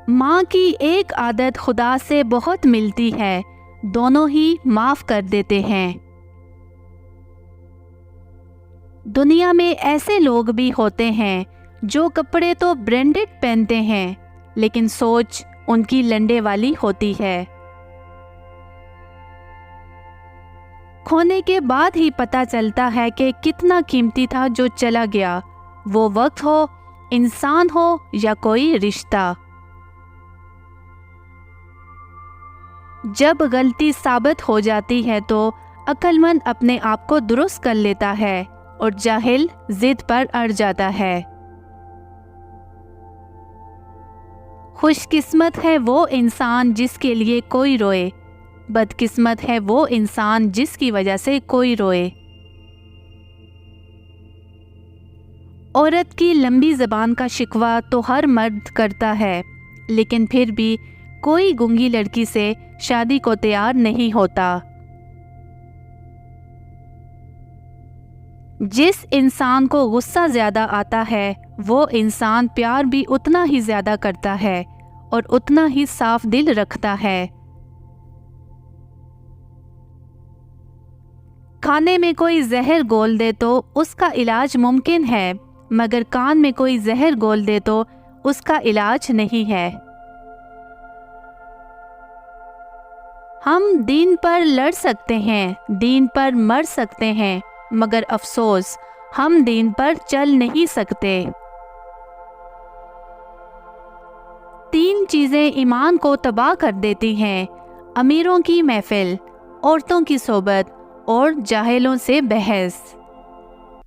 ماں کی ایک عادت خدا سے بہت ملتی ہے، دونوں ہی معاف کر دیتے ہیں۔ دنیا میں ایسے لوگ بھی ہوتے ہیں جو کپڑے تو برانڈڈ پہنتے ہیں لیکن سوچ ان کی لنڈے والی ہوتی ہے۔ کھونے کے بعد ہی پتہ چلتا ہے کہ کتنا قیمتی تھا جو چلا گیا، وہ وقت ہو، انسان ہو یا کوئی رشتہ۔ جب غلطی ثابت ہو جاتی ہے تو عقل مند اپنے آپ کو درست کر لیتا ہے اور جاہل ضد پر اڑ جاتا ہے۔ خوش قسمت ہے وہ انسان جس کے لیے کوئی روئے، بدقسمت ہے وہ انسان جس کی وجہ سے کوئی روئے۔ عورت کی لمبی زبان کا شکوہ تو ہر مرد کرتا ہے، لیکن پھر بھی کوئی گونگی لڑکی سے شادی کو تیار نہیں ہوتا۔ جس انسان کو غصہ زیادہ آتا ہے وہ انسان پیار بھی اتنا ہی زیادہ کرتا ہے اور اتنا ہی صاف دل رکھتا ہے۔ کھانے میں کوئی زہر گھول دے تو اس کا علاج ممکن ہے، مگر کان میں کوئی زہر گھول دے تو اس کا علاج نہیں ہے۔ ہم دین پر لڑ سکتے ہیں، دین پر مر سکتے ہیں، مگر افسوس ہم دین پر چل نہیں سکتے۔ تین چیزیں ایمان کو تباہ کر دیتی ہیں: امیروں کی محفل، عورتوں کی صحبت اور جاہلوں سے بحث۔